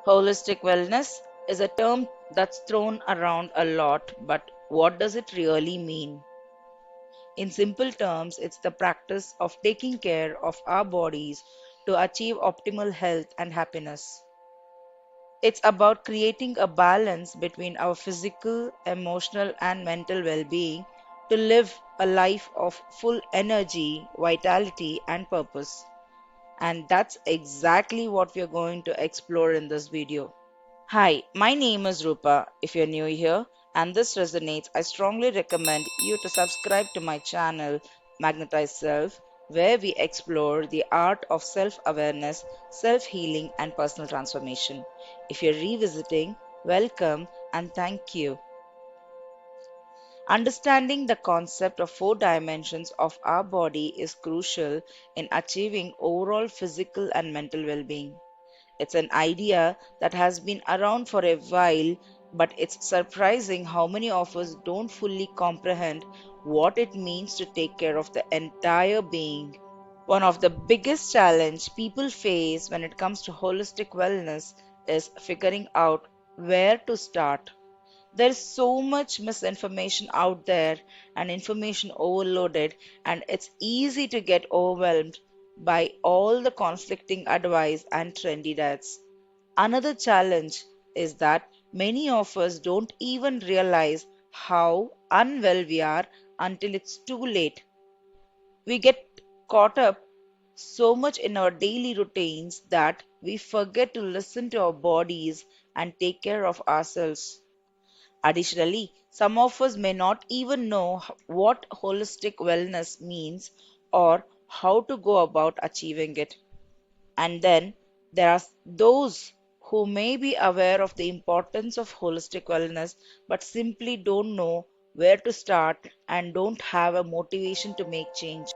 Holistic wellness is a term that's thrown around a lot, but what does it really mean? In simple terms, it's the practice of taking care of our bodies to achieve optimal health and happiness. It's about creating a balance between our physical, emotional, and mental well being to live a life of full energy, vitality, and purpose. And that's exactly what we're going to explore in this video. Hi, my name is Rupa. If you're new here and this resonates, I strongly recommend you to subscribe to my channel Magnetize Self, where we explore the art of self awareness, self healing, and personal transformation. If you're revisiting, welcome and thank you. Understanding the concept of four dimensions of our body is crucial in achieving overall physical and mental well being. It's an idea that has been around for a while, but it's surprising how many of us don't fully comprehend what it means to take care of the entire being. One of the biggest challenges people face when it comes to holistic wellness is figuring out where to start. There's so much misinformation out there and information overloaded, and it's easy to get overwhelmed by all the conflicting advice and trendy diets. Another challenge is that many of us don't even realize how unwell we are until it's too late. We get caught up so much in our daily routines that we forget to listen to our bodies and take care of ourselves. Additionally, some of us may not even know what holistic wellness means or how to go about achieving it. And then there are those who may be aware of the importance of holistic wellness but simply don't know where to start and don't have a motivation to make change.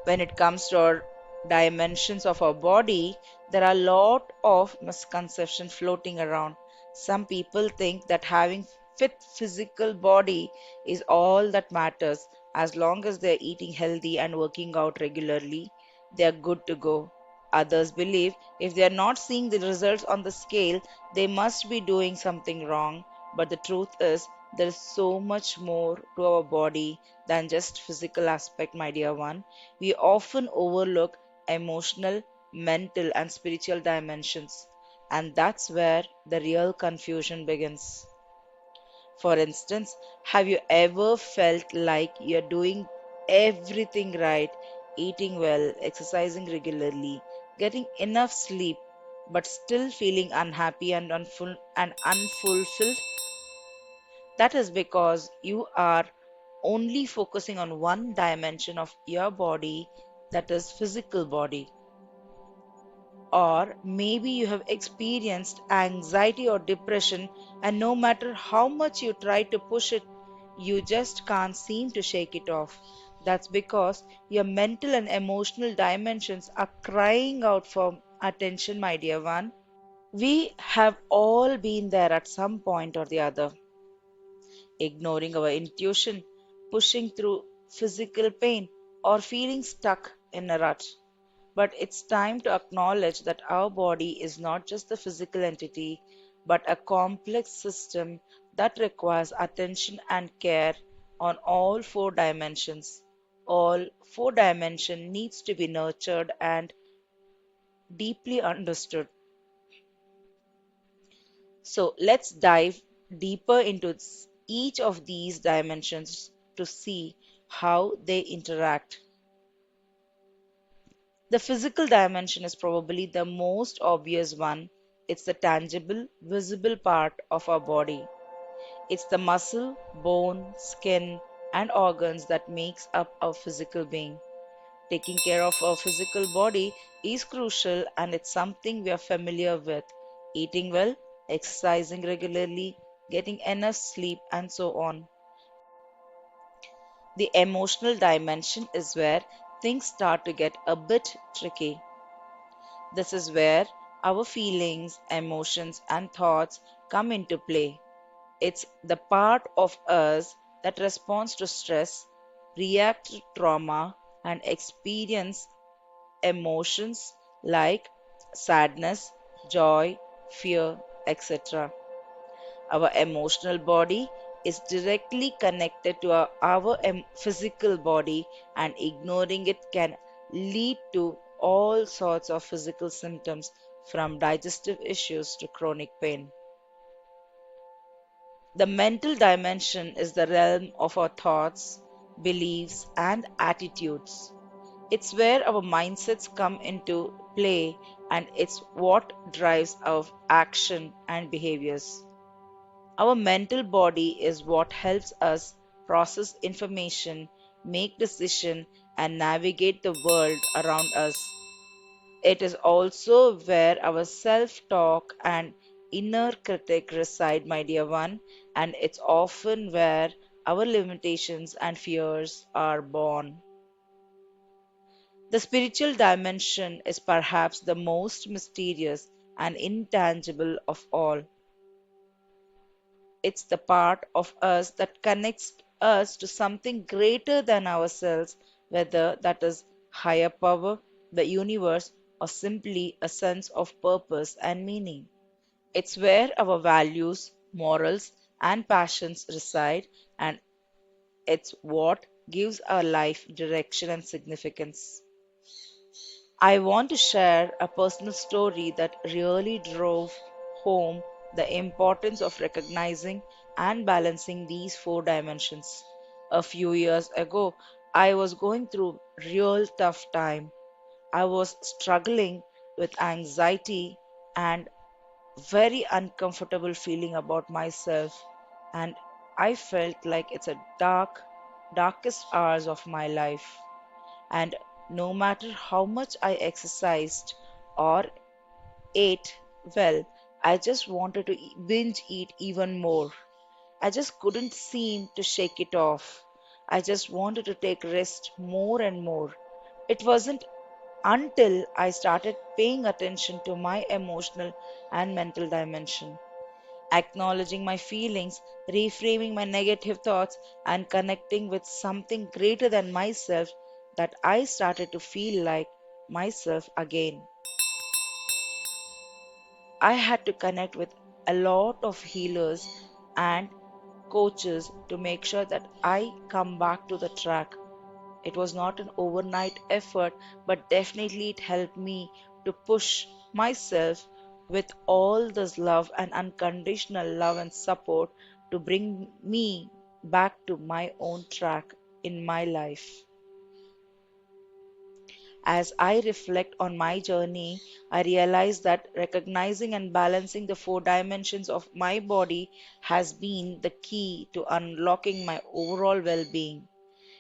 When it comes to our dimensions of our body, there are a lot of misconceptions floating around. Some people think that having fit physical body is all that matters. As long as they're eating healthy and working out regularly, they're good to go. Others believe if they are not seeing the results on the scale, they must be doing something wrong. But the truth is, there is so much more to our body than just physical aspect, my dear one. We often overlook emotional, mental, and spiritual dimensions, and that's where the real confusion begins. For instance, have you ever felt like you're doing everything right, eating well, exercising regularly, getting enough sleep, but still feeling unhappy and, and unfulfilled? That is because you are only focusing on one dimension of your body, that is physical body. Or maybe you have experienced anxiety or depression, and no matter how much you try to push it, you just can't seem to shake it off. That's because your mental and emotional dimensions are crying out for attention, my dear one. We have all been there at some point or the other, ignoring our intuition, pushing through physical pain, or feeling stuck in a rut. But it's time to acknowledge that our body is not just a physical entity, but a complex system that requires attention and care on all four dimensions. All four dimension needs to be nurtured and deeply understood. So let's dive deeper into each of these dimensions to see how they interact. The physical dimension is probably the most obvious one. It's the tangible, visible part of our body. It's the muscle, bone, skin, and organs that makes up our physical being. Taking care of our physical body is crucial and it's something we are familiar with. Eating well, exercising regularly, getting enough sleep, and so on. The emotional dimension is where things start to get a bit tricky. This is where our feelings, emotions, and thoughts come into play. It's the part of us that responds to stress, reacts to trauma, and experience emotions like sadness, joy, fear, etc. Our emotional body is directly connected to our physical body, and ignoring it can lead to all sorts of physical symptoms from digestive issues to chronic pain. The mental dimension is the realm of our thoughts, beliefs, and attitudes. It's where our mindsets come into play, and it's what drives our action and behaviors. Our mental body is what helps us process information, make decisions, and navigate the world around us. It is also where our self talk and inner critic reside, my dear one, and it's often where our limitations and fears are born. The spiritual dimension is perhaps the most mysterious and intangible of all. It's the part of us that connects us to something greater than ourselves, whether that is higher power, the universe, or simply a sense of purpose and meaning. It's where our values, morals, and passions reside, and it's what gives our life direction and significance. I want to share a personal story that really drove home the importance of recognizing and balancing these four dimensions. A few years ago, I was going through real tough time. I was struggling with anxiety and very uncomfortable feeling about myself, and I felt like it's a darkest hours of my life. And no matter how much I exercised or ate well, I just wanted to binge eat even more. I just couldn't seem to shake it off. I just wanted to take rest more and more. It wasn't until I started paying attention to my emotional and mental dimension, acknowledging my feelings, reframing my negative thoughts, and connecting with something greater than myself, that I started to feel like myself again. I had to connect with a lot of healers and coaches to make sure that I come back to the track. It was not an overnight effort, but definitely it helped me to push myself with all this love and unconditional love and support to bring me back to my own track in my life. As I reflect on my journey, I realize that recognizing and balancing the four dimensions of my body has been the key to unlocking my overall well being.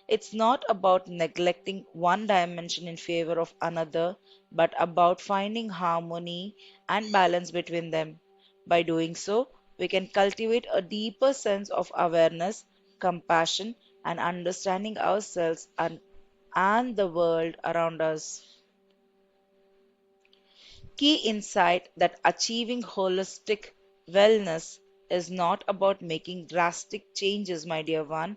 It's not about neglecting one dimension in favor of another, but about finding harmony and balance between them. By doing so, we can cultivate a deeper sense of awareness, compassion, and understanding ourselves and the world around us. Key insight that achieving holistic wellness is not about making drastic changes, my dear one,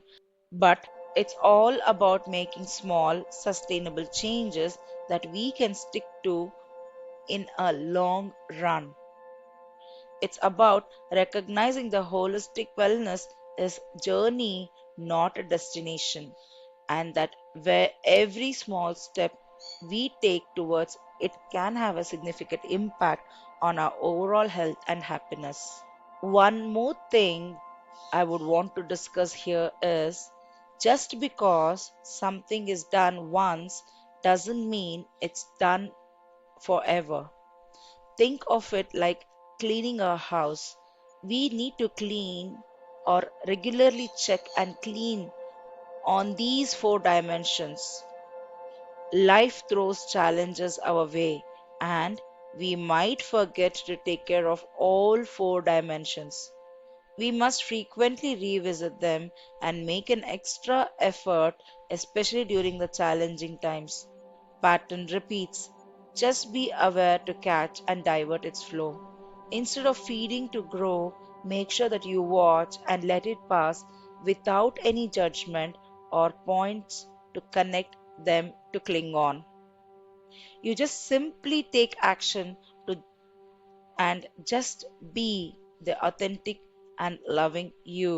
but it's all about making small, sustainable changes that we can stick to in a long run. It's about recognizing the holistic wellness is journey, not a destination, and that where every small step we take towards it can have a significant impact on our overall health and happiness. One more thing I would want to discuss here is just because something is done once doesn't mean it's done forever. Think of it like cleaning a house. We need to clean or regularly check and clean on these four dimensions. Life throws challenges our way, and we might forget to take care of all four dimensions. We must frequently revisit them and make an extra effort, especially during the challenging times. Pattern repeats. Just be aware to catch and divert its flow. Instead of feeding to grow, make sure that you watch and let it pass without any judgment or points to connect them to cling on. You just simply take action to and just be the authentic and loving you.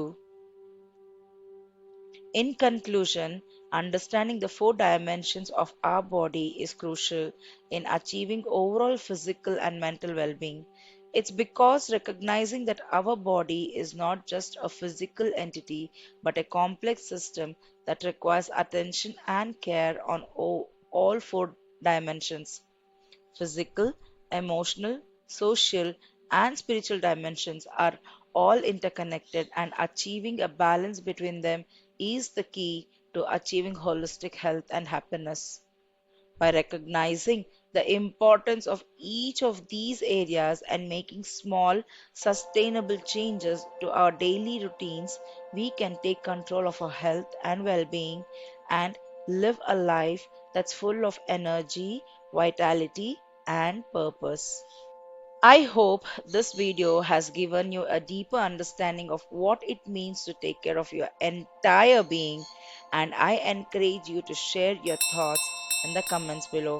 In conclusion, understanding the four dimensions of our body is crucial in achieving overall physical and mental well being. It's because recognizing that our body is not just a physical entity but a complex system that requires attention and care on all four dimensions: physical, emotional, social, and spiritual dimensions are all interconnected, and achieving a balance between them is the key to achieving holistic health and happiness. By recognizing the importance of each of these areas and making small, sustainable changes to our daily routines, we can take control of our health and well being and live a life that's full of energy, vitality, and purpose. I hope this video has given you a deeper understanding of what it means to take care of your entire being, and I encourage you to share your thoughts in the comments below.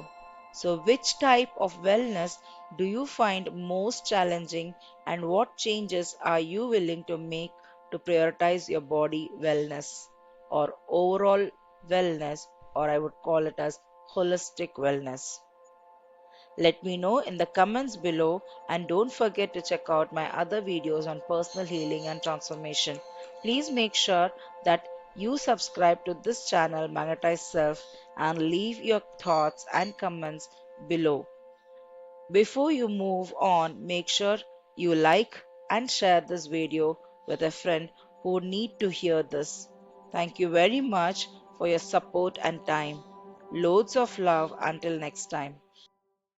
So, which type of wellness do you find most challenging, and what changes are you willing to make to prioritize your body wellness or overall wellness, or I would call it as holistic wellness? Let me know in the comments below, and don't forget to check out my other videos on personal healing and transformation. Please make sure that you subscribe to this channel, Magnetize Self, and leave your thoughts and comments below. Before you move on, make sure you like and share this video with a friend who need to hear this. Thank you very much for your support and time. Loads of love until next time.